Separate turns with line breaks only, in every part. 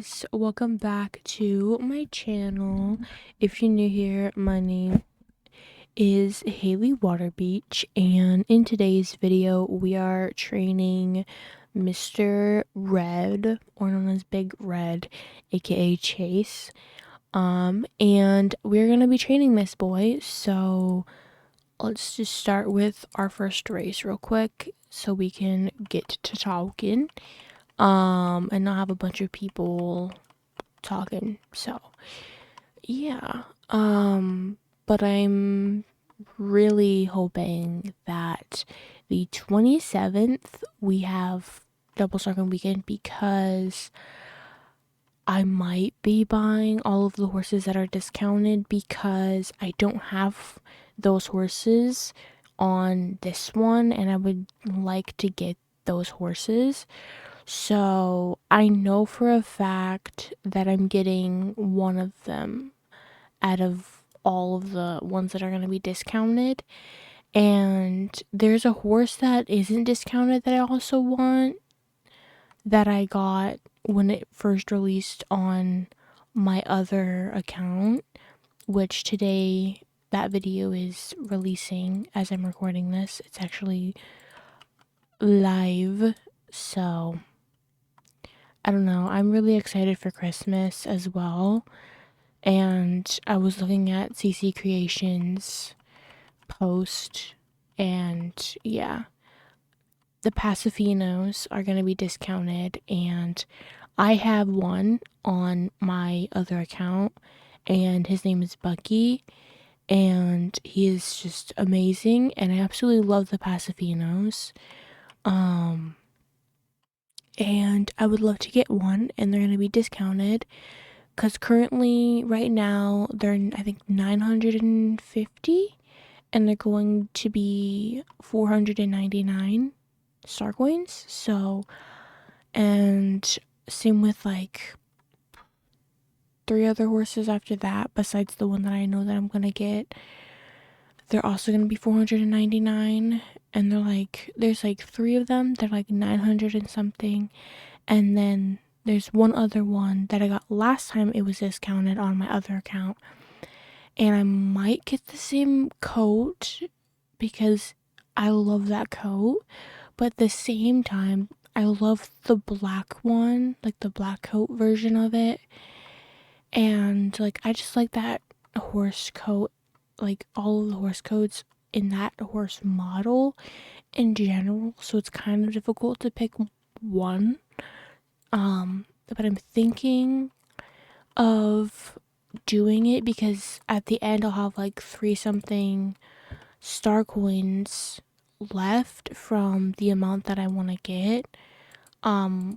guys, welcome back to my channel. If you're new here, my name is Haley Waterbeach, and in today's video we are training Mr. Red, or known as Big Red, aka Chase. And we're gonna be training this boy, so let's just start with our first race real quick so we can get to talking. And not have a bunch of people talking. So, yeah. But I'm really hoping that the 27th we have double circle weekend, because I might be buying all of the horses that are discounted, because I don't have those horses on this one and I would like to get those horses. So I know for a fact that I'm getting one of them out of all of the ones that are going to be discounted. And there's a horse that isn't discounted that I also want, that I got when it first released on my other account, which today that video is releasing as I'm recording this. It's actually live. So I don't know. I'm really excited for Christmas as well. And I was looking at CC Creations post, and yeah, the Pasafinos are going to be discounted, and I have one on my other account, and his name is Bucky, and he is just amazing, and I absolutely love the Pasafinos. And I would love to get one, and they're going to be discounted, because currently right now they're I think 950, and they're going to be 499 star coins. So, and same with like 3 other horses after that, besides the one that I know that I'm gonna get. They're also gonna be 499, and they're like, there's like 3 of them, they're like 900 and something. And then there's one other one that I got last time it was discounted on my other account, and I might get the same coat because I love that coat, but at the same time I love the black one, like the black coat version of it. And like I just like that horse coat, like all of the horse coats in that horse model in general, so it's kind of difficult to pick one. But I'm thinking of doing it because at the end I'll have like 3 something star coins left from the amount that I want to get,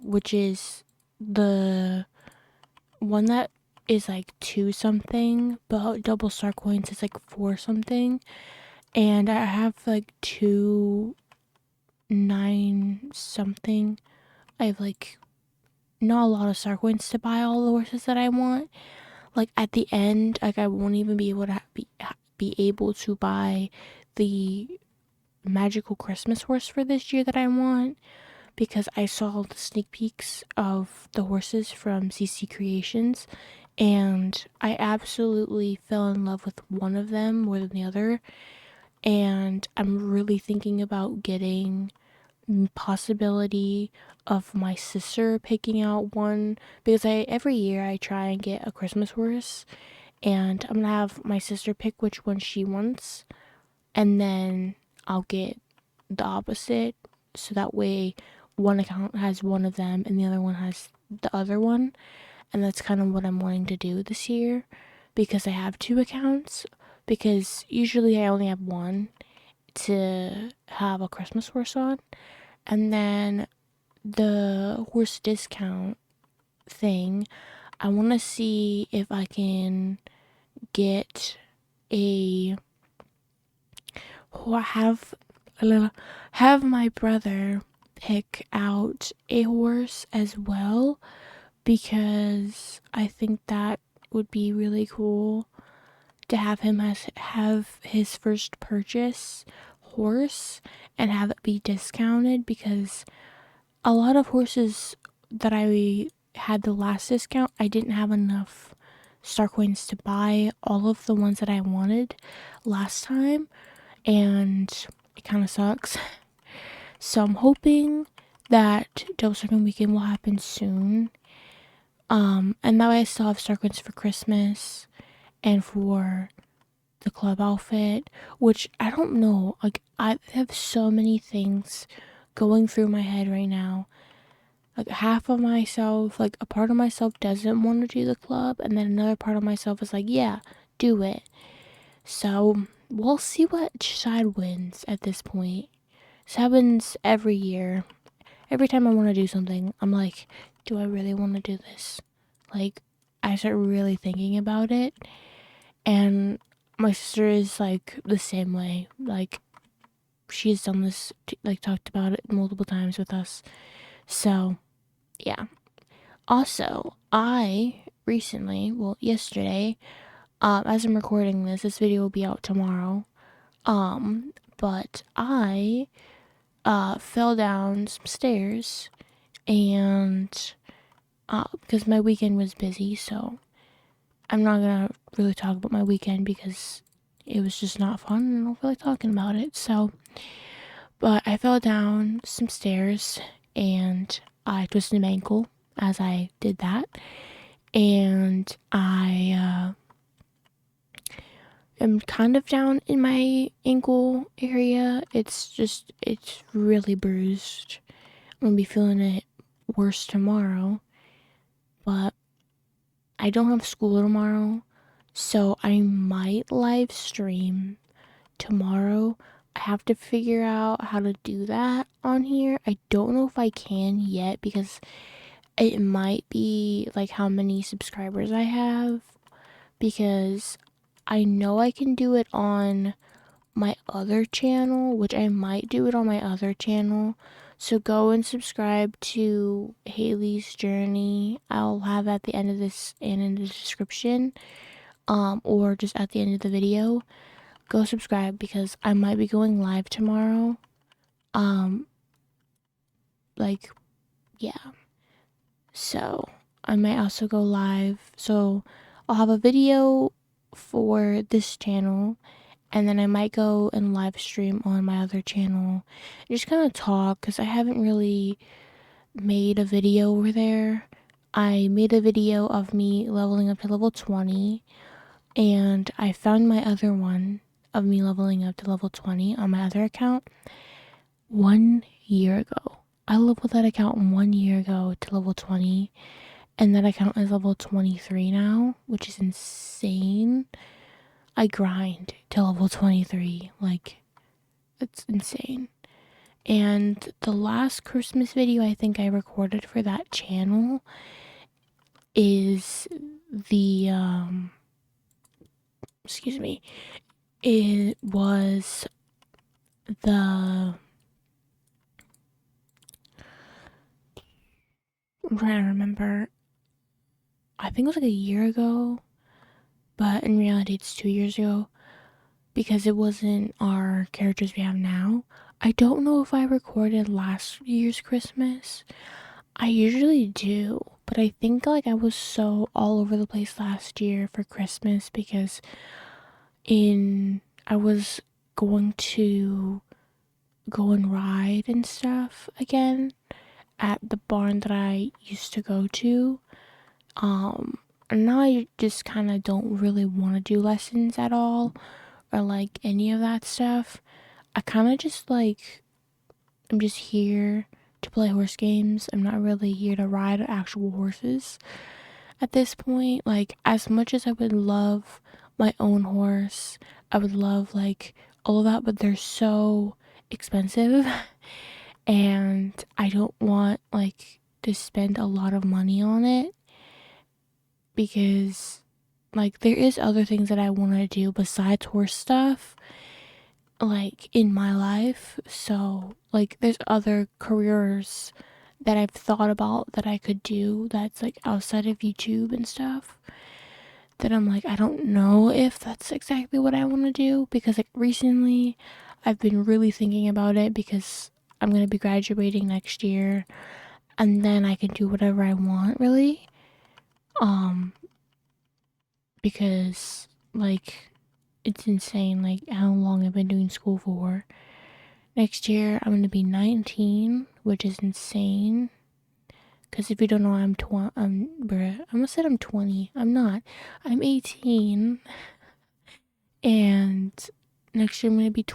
which is the one that is like 2 something, but double star coins is like 4 something, and I have like 2 9 something. I have like not a lot of star coins to buy all the horses that I want. Like at the end, like I won't even be able to be able to buy the magical Christmas horse for this year that I want, because I saw the sneak peeks of the horses from CC Creations, and I absolutely fell in love with one of them more than the other. And I'm really thinking about getting possibility of my sister picking out one, because every year I try and get a Christmas horse, and I'm gonna have my sister pick which one she wants, and then I'll get the opposite, so that way one account has one of them and the other one has the other one. And that's kind of what I'm wanting to do this year, because I have 2 accounts, because usually I only have one to have a Christmas horse on. And then the horse discount thing, I want to see if I can get a have my brother pick out a horse as well, because I think that would be really cool to have him have his first purchase horse and have it be discounted, because a lot of horses that I had the last discount, I didn't have enough star coins to buy all of the ones that I wanted last time, and it kind of sucks. So I'm hoping that Double Second Weekend will happen soon. And that way I still have star coins for Christmas and for the club outfit, which I don't know. Like, I have so many things going through my head right now. Like, half of myself, like a part of myself doesn't want to do the club, and then another part of myself is like, yeah, do it. So we'll see what side wins at this point. This happens every year. Every time I want to do something, I'm like, do I really want to do this? Like, I start really thinking about it, and my sister is like the same way. Like, she's done this, like, talked about it multiple times with us. So yeah. Also, I recently, well, yesterday, as I'm recording this video will be out tomorrow. But I fell down some stairs, and because my weekend was busy, so I'm not gonna really talk about my weekend because it was just not fun and I don't feel like talking about it. So, but I fell down some stairs and I twisted my ankle as I did that, and I am kind of down in my ankle area. It's really bruised. I'm gonna be feeling it worse tomorrow, but I don't have school tomorrow, so I might live stream tomorrow. I have to figure out how to do that on here. I don't know if I can yet because it might be like how many subscribers I have, because I know I can do it on my other channel, which I might do it on my other channel. So go and subscribe to Haley's Journey. I'll have at the end of this and in the description, or just at the end of the video. Go subscribe because I might be going live tomorrow. Like, yeah. So I might also go live. So I'll have a video for this channel, and then I might go and live stream on my other channel and just kind of talk, because I haven't really made a video over there. I made a video of me leveling up to level 20, and I found my other one of me leveling up to level 20 on my other account 1 year ago. I leveled that account 1 year ago to level 20, and that account is level 23 now, which is insane. I grind to level 23, like, it's insane. And the last Christmas video I think I recorded for that channel is the, excuse me, it was the, I'm trying to remember, I think it was like a year ago, but in reality it's 2 years ago, because it wasn't our characters we have now. I don't know if I recorded last year's Christmas. I usually do, but I think like I was so all over the place last year for Christmas because I was going to go and ride and stuff again at the barn that I used to go to. And now I just kind of don't really want to do lessons at all, or like any of that stuff. I kind of just like, I'm just here to play horse games. I'm not really here to ride actual horses at this point. Like, as much as I would love my own horse, I would love like all of that, but they're so expensive and I don't want like to spend a lot of money on it, because like there is other things that I want to do besides horse stuff, like in my life. So like there's other careers that I've thought about that I could do that's like outside of YouTube and stuff, that I'm like, I don't know if that's exactly what I want to do, because like recently I've been really thinking about it because I'm going to be graduating next year and then I can do whatever I want, really. Um, because like it's insane, like how long I've been doing school for. Next year I'm gonna be 19, which is insane. Cause if you don't know, bruh, I almost said I'm 20. I'm not. I'm 18, and next year I'm gonna be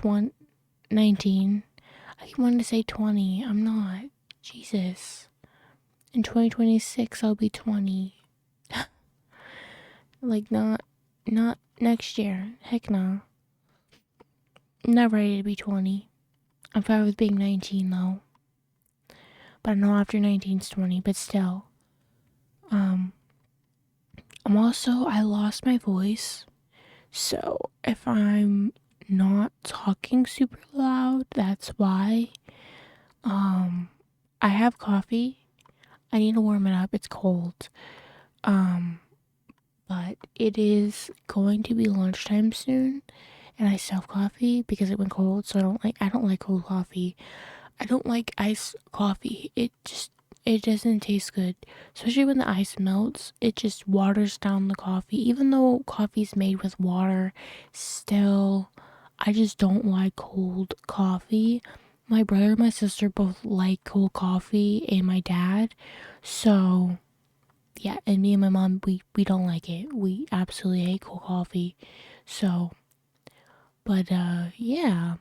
19. I keep wanting to say 20. I'm not. Jesus. In 2026, I'll be 20. Like, not next year. Heck no. I'm not ready to be 20. I'm fine with being 19, though. But I know after 19 is 20, but still. I lost my voice. So, if I'm not talking super loud, that's why. I have coffee. I need to warm it up. It's cold. But it is going to be lunchtime soon, and I still have coffee because it went cold. So I don't like cold coffee. I don't like iced coffee. It doesn't taste good, especially when the ice melts. It just waters down the coffee. Even though coffee's made with water, still, I just don't like cold coffee. My brother and my sister both like cold coffee, and my dad. So yeah, and me and my mom, we don't like it. We absolutely hate cold coffee. So, but yeah,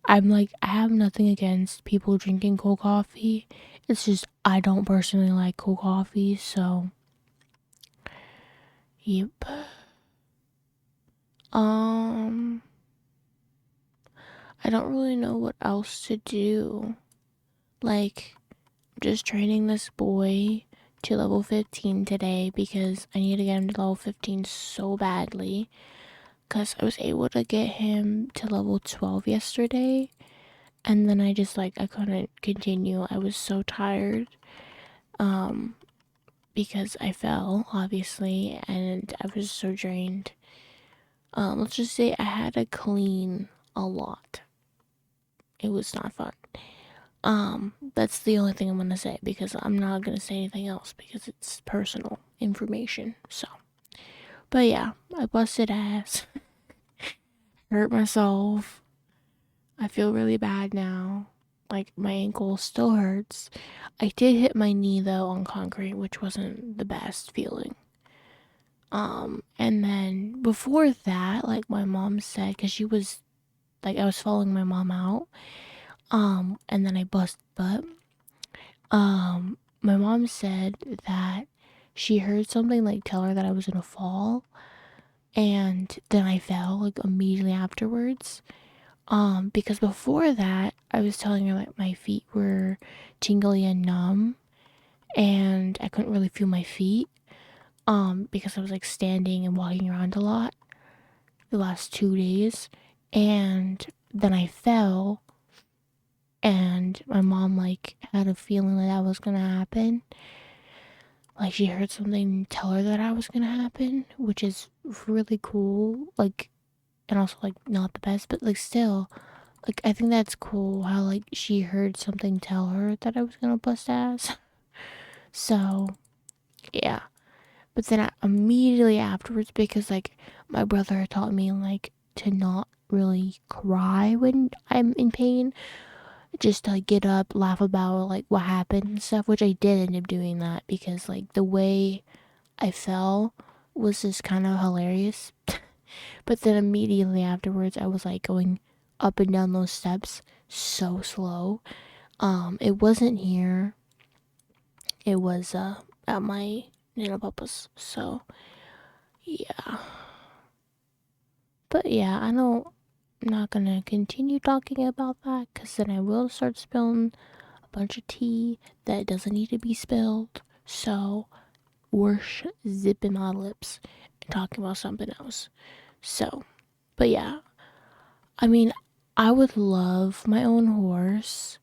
I have nothing against people drinking cold coffee. It's just I don't personally like cold coffee. So, yep. Um, I don't really know what else to do. Like, just training this boy to level 15 today because I need to get him to level 15 so badly. Because I was able to get him to level 12 yesterday, and then I couldn't continue. I was so tired, um, because I fell, obviously, and I was so drained. Let's just say I had to clean a lot. It was not fun. That's the only thing I'm gonna say because I'm not gonna say anything else because it's personal information. So, but yeah, I busted ass, hurt myself. I feel really bad now. Like, my ankle still hurts. I did hit my knee though on concrete, which wasn't the best feeling. And then before that, like my mom said, because she was like, I was following my mom out. And then I bust butt. My mom said that she heard something like tell her that I was gonna fall, and then I fell like immediately afterwards. Because before that, I was telling her that my feet were tingly and numb, and I couldn't really feel my feet. Because I was like standing and walking around a lot the last 2 days, and then I fell, and my mom like had a feeling that was gonna happen. Like she heard something tell her that I was gonna happen, which is really cool. Like, and also like not the best, but like still. Like, I think that's cool how, like, she heard something tell her that I was gonna bust ass. So, yeah. But then immediately afterwards, because, like, my brother taught me, like, to not really cry when I'm in pain. Just to, like, get up, laugh about, like, what happened and stuff, which I did end up doing that because, like, the way I fell was just kind of hilarious. But then immediately afterwards, I was, like, going up and down those steps so slow. It wasn't here. It was at my Nana Papa's. So yeah. But yeah, I know I'm not gonna continue talking about that because then I will start spilling a bunch of tea that doesn't need to be spilled. So we're zipping my lips and talking about something else. So, but yeah, I mean, I would love my own horse.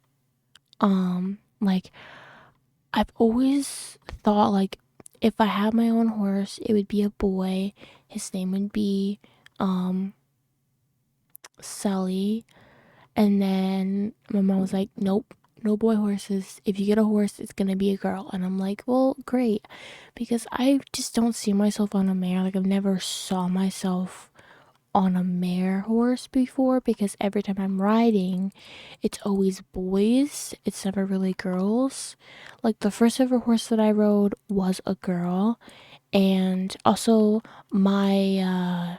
Like I've always thought like if I had my own horse, it would be a boy. His name would be um Sully. And then my mom was like, "Nope, no boy horses. If you get a horse, it's gonna be a girl. And I'm like, well, great, because I just don't see myself on a mare. Like, I've never saw myself on a mare horse before, because every time I'm riding, it's always boys. It's never really girls. Like, the first ever horse that I rode was a girl. And also, my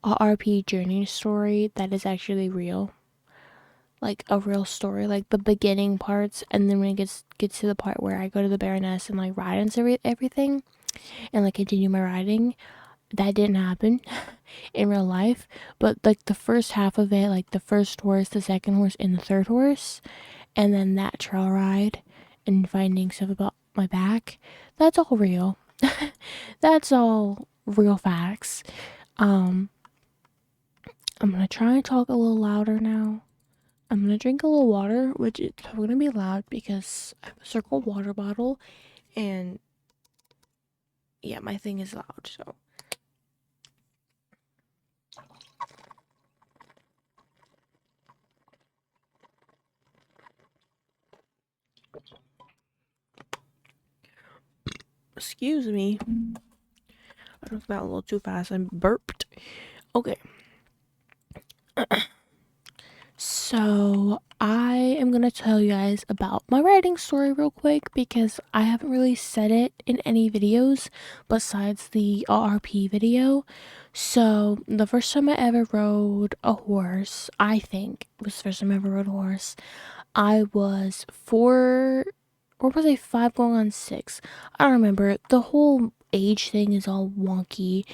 RP journey story, that is actually real, like a real story, like the beginning parts, and then when it gets to the part where I go to the Baroness and like ride and everything, and like continue my riding, that didn't happen in real life. But like the first half of it, like the first horse, the second horse, and the third horse, and then that trail ride and finding stuff about my back, that's all real. That's all real facts. um I'm gonna try and talk a little louder now. I'm gonna drink a little water, which is probably gonna be loud because I have a circle water bottle, and yeah, my thing is loud, so. Excuse me. I drunk that a little too fast. I burped. Okay. So, I am gonna tell you guys about my writing story real quick, because I haven't really said it in any videos besides the RP video. So, the first time I ever rode a horse, I think it was the first time I ever rode a horse, I was 4, or was I 5 going on 6? I don't remember. The whole age thing is all wonky.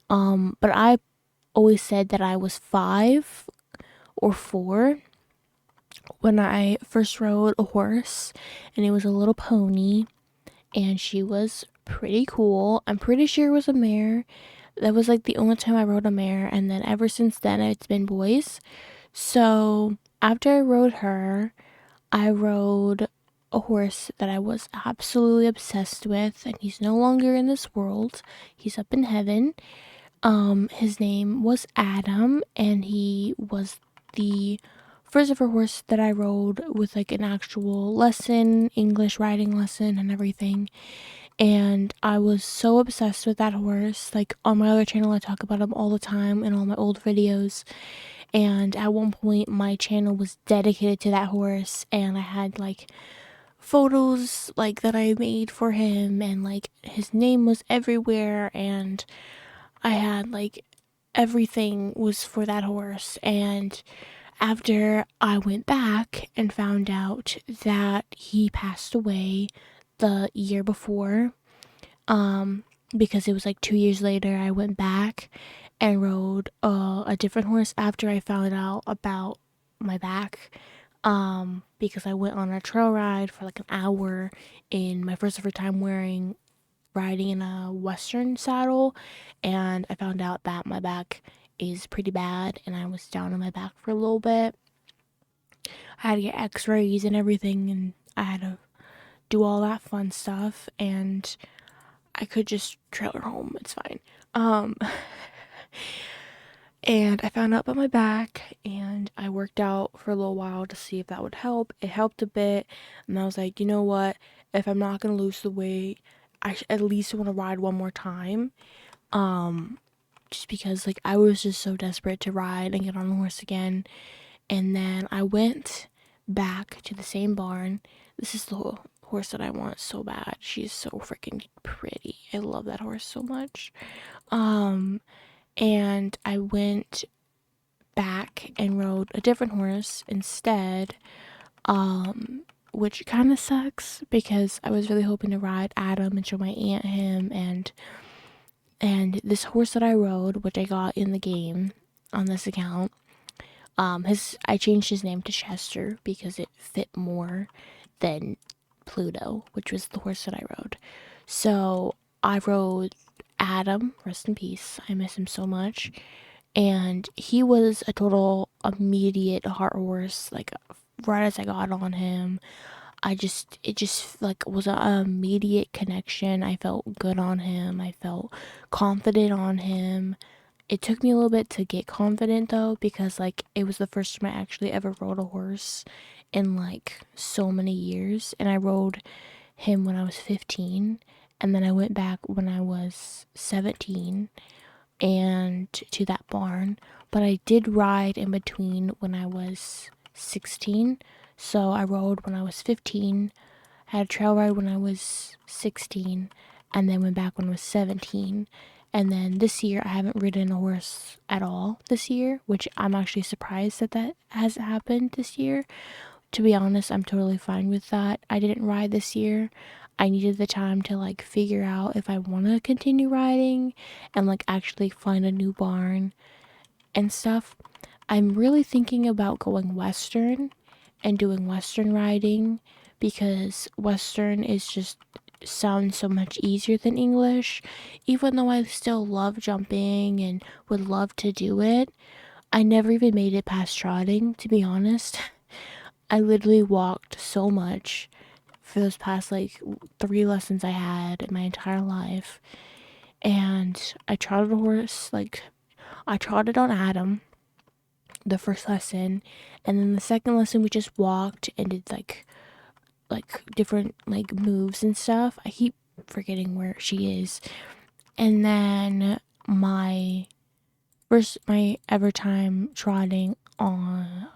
But I always said that I was 5 or 4 when I first rode a horse, and it was a little pony, and she was pretty cool. I'm pretty sure it was a mare. That was like the only time I rode a mare, and then ever since then it's been boys. So after I rode her, I rode a horse that I was absolutely obsessed with, and he's no longer in this world. He's up in heaven. His name was Adam, and he was the first ever horse that I rode with like an actual lesson, English riding lesson and everything. And I was so obsessed with that horse. Like, on my other channel, I talk about him all the time in all my old videos. And at one point, my channel was dedicated to that horse, and I had like photos like that I made for him, and like his name was everywhere, and I had like everything was for that horse. And after I went back and found out that he passed away the year before, because it was like 2 years later, I went back and rode a different horse after I found out about my back. Because I went on a trail ride for like an hour in my first ever time riding in a western saddle, and I found out that my back is pretty bad, and I was down on my back for a little bit. I had to get x-rays and everything, and I had to do all that fun stuff, and I could just trailer home, it's fine. And I found out about my back, and I worked out for a little while to see if that would help. It helped a bit, and I was like, you know what, if I'm not gonna lose the weight, I at least want to ride one more time. Just because like I was just so desperate to ride and get on a horse again. And then I went back to the same barn. This is the horse that I want so bad. She's so freaking pretty. I love that horse so much. And I went back and rode a different horse instead, which kind of sucks because I was really hoping to ride Adam and show my aunt him. And this horse that I rode, which I got in the game on this account, I changed his name to Chester because it fit more than Pluto, which was the horse that I rode. So I rode Adam, rest in peace. I miss him so much. And he was a total immediate heart horse. Like, right as I got on him, it just like was an immediate connection. I felt good on him. I felt confident on him. It took me a little bit to get confident though, because like it was the first time I actually ever rode a horse in like so many years. And I rode him when I was 15, and then I went back when I was 17 and to that barn. But I did ride in between when I was 16. So I rode when I was 15, had a trail ride when I was 16, and then went back when I was 17. And then this year, I haven't ridden a horse at all this year, which I'm actually surprised that that has happened this year. To be honest, I'm totally fine with that. I didn't ride this year. I needed the time to like figure out if I want to continue riding and like actually find a new barn and stuff. I'm really thinking about going Western and doing Western riding, because Western is just sounds so much easier than English. Even though I still love jumping and would love to do it, I never even made it past trotting, to be honest. I literally walked so much for those past like 3 lessons I had in my entire life. And I trotted a horse, like I trotted on Adam the first lesson, and then the second lesson we just walked and did like different like moves and stuff. I keep forgetting where she is. And then my ever time trotting on,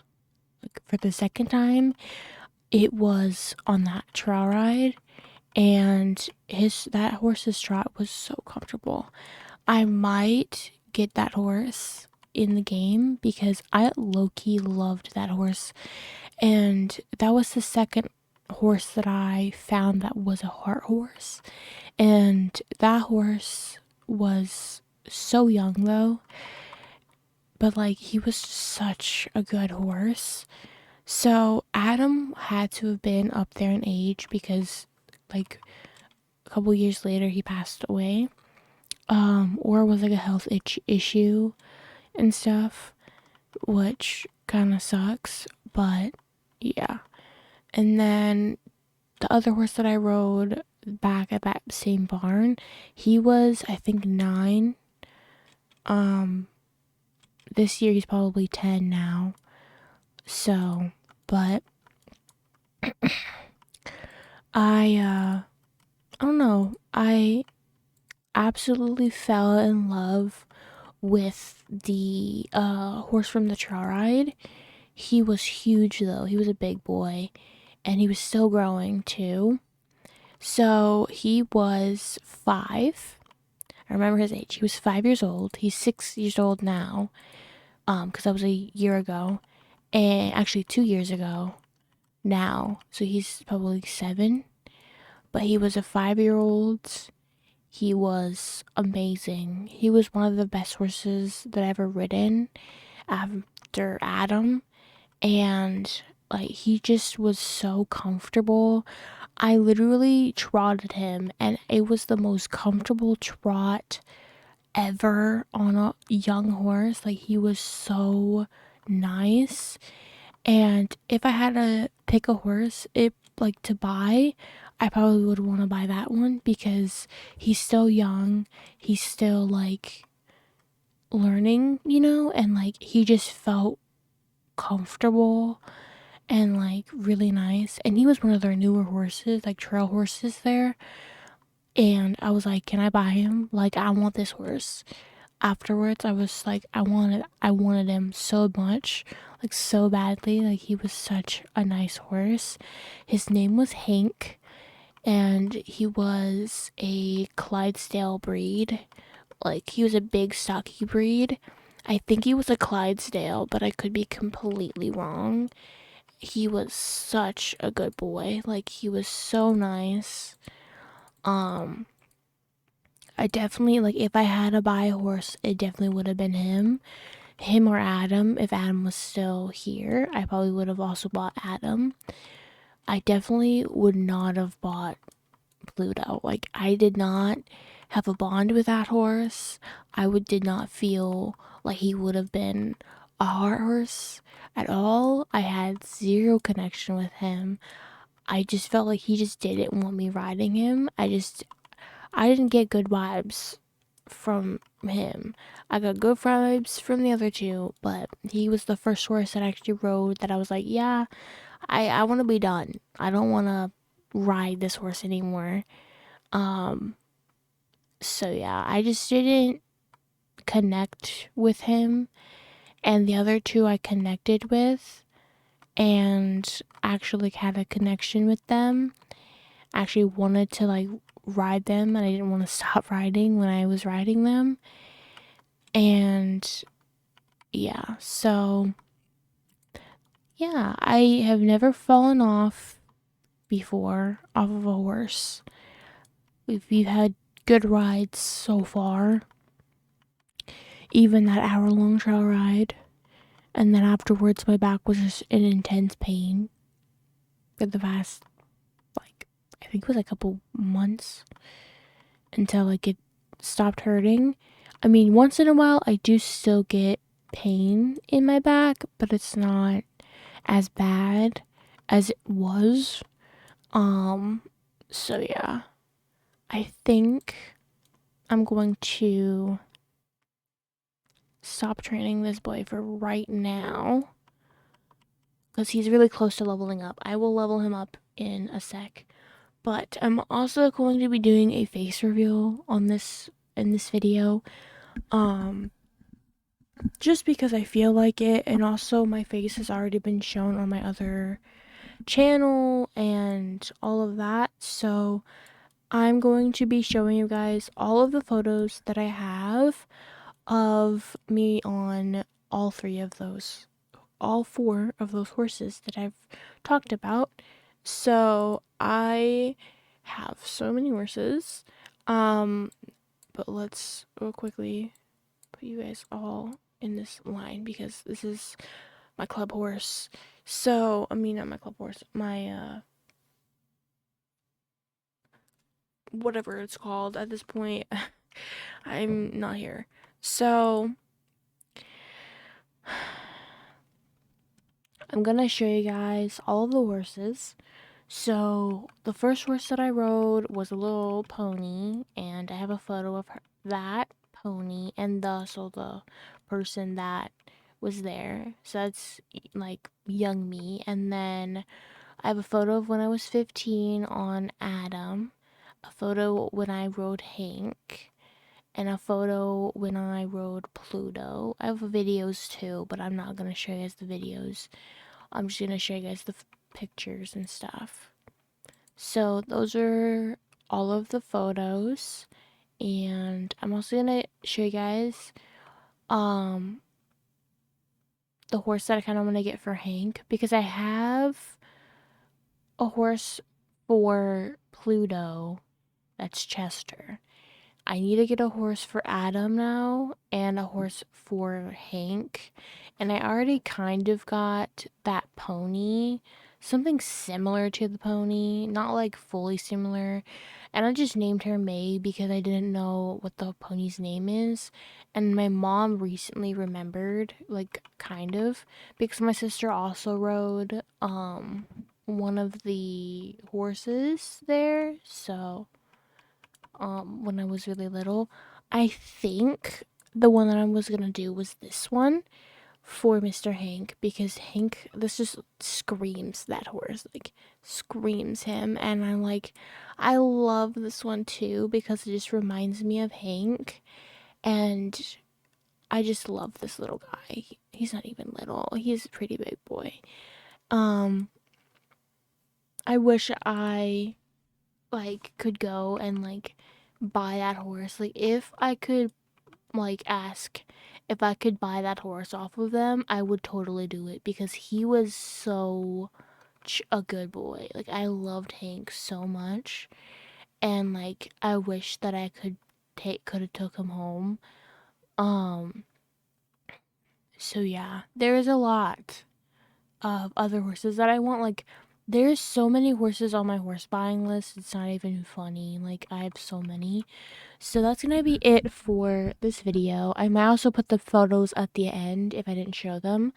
like, for the second time, it was on that trail ride, and that horse's trot was so comfortable. I might get that horse in the game because I low-key loved that horse, and that was the second horse that I found that was a heart horse. And that horse was so young though, but like he was such a good horse. So Adam had to have been up there in age, because like a couple years later he passed away, or was like a health issue and stuff, which kind of sucks. But yeah. And then the other horse that I rode back at that same barn, he was, I think, 9. This year he's probably 10 now. So, but I don't know. I absolutely fell in love with the horse from the trail ride. He was huge though. He was a big boy, and he was still growing too. So he was 5. I remember his age. He was 5 years old. He's 6 years old now. Because that was a year ago, and actually 2 years ago now. So he's probably 7. But he was a 5-year-old. He was amazing. He was one of the best horses that I ever ridden after Adam, and like he just was so comfortable. I literally trotted him, and it was the most comfortable trot ever on a young horse. Like he was so nice. And if I had to pick a horse, it like to buy, I probably would want to buy that one, because he's still young. He's still like learning, and like he just felt comfortable and like really nice. And he was one of their newer horses, like trail horses there. And I was like, can I buy him? Like, I want this horse. Afterwards, I was like, I wanted him so much, like so badly. Like he was such a nice horse. His name was Hank, and he was a Clydesdale breed. Like he was a big stocky breed. I think he was a Clydesdale, but I could be completely wrong. He was such a good boy. Like he was so nice. Um I definitely, like, if I had to buy a horse, it definitely would have been him or Adam. If Adam was still here, I probably would have also bought Adam. I definitely would not have bought Pluto. Like, I did not have a bond with that horse. Did not feel like he would have been a heart horse at all. I had zero connection with him. I just felt like he just didn't want me riding him. I didn't get good vibes from him. I got good vibes from the other two, but he was the first horse that I actually rode that I was like, yeah, I want to be done. I don't want to ride this horse anymore. So yeah, I just didn't connect with him, and the other two I connected with and actually had a connection with them. Actually wanted to like ride them, and I didn't want to stop riding when I was riding them. And yeah, so yeah, I have never fallen off before off of a horse. We've had good rides so far, even that hour-long trail ride. And then afterwards, my back was just in intense pain for the past, like, I think it was a couple months until like it stopped hurting. I mean, once in a while, I do still get pain in my back, but it's not as bad as it was. So yeah, I think I'm going to stop training this boy for right now because he's really close to leveling up. I will level him up in a sec, but I'm also going to be doing a face reveal on this in this video, just because I feel like it, and also my face has already been shown on my other channel and all of that. So I'm going to be showing you guys all of the photos that I have of me on all four of those horses that I've talked about. So I have so many horses. But let's real quickly put you guys all in this line because this is my club horse. So, I mean, not my club horse, my, whatever it's called at this point. I'm not here. So, I'm gonna show you guys all of the horses. So, the first horse that I rode was a little pony, and I have a photo of that pony and the person that was there. So that's like young me. And then I have a photo of when I was 15 on Adam, a photo when I rode Hank, and a photo when I rode Pluto. I have videos too, but I'm not gonna show you guys the videos. I'm just gonna show you guys the pictures and stuff. So those are all of the photos, and I'm also gonna show you guys the horse that I kind of want to get for Hank, because I have a horse for Pluto that's Chester. I need to get a horse for Adam now and a horse for Hank. And I already kind of got that pony, something similar to the pony, not like fully similar. And I just named her May because I didn't know what the pony's name is. And my mom recently remembered, like kind of, because my sister also rode one of the horses there. So when I was really little. I think the one that I was gonna do was this one for Mr. Hank, because Hank, this just screams that horse, like screams him. And I'm like, I love this one too because it just reminds me of Hank. And I just love this little guy. He's not even little, he's a pretty big boy. I wish I like could go and like buy that horse. Like if I could like ask if I could buy that horse off of them, I would totally do it because he was so a good boy. Like I loved Hank so much, and like I wish that I could have took him home. Um so yeah, there is a lot of other horses that I want. Like there's so many horses on my horse buying list. It's not even funny. Like I have so many. So that's gonna be it for this video. I might also put the photos at the end if I didn't show them.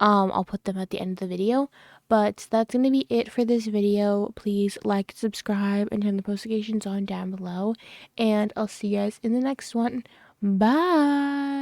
I'll put them at the end of the video. But that's going to be it for this video. Please like, subscribe, and turn the notifications on down below. And I'll see you guys in the next one. Bye!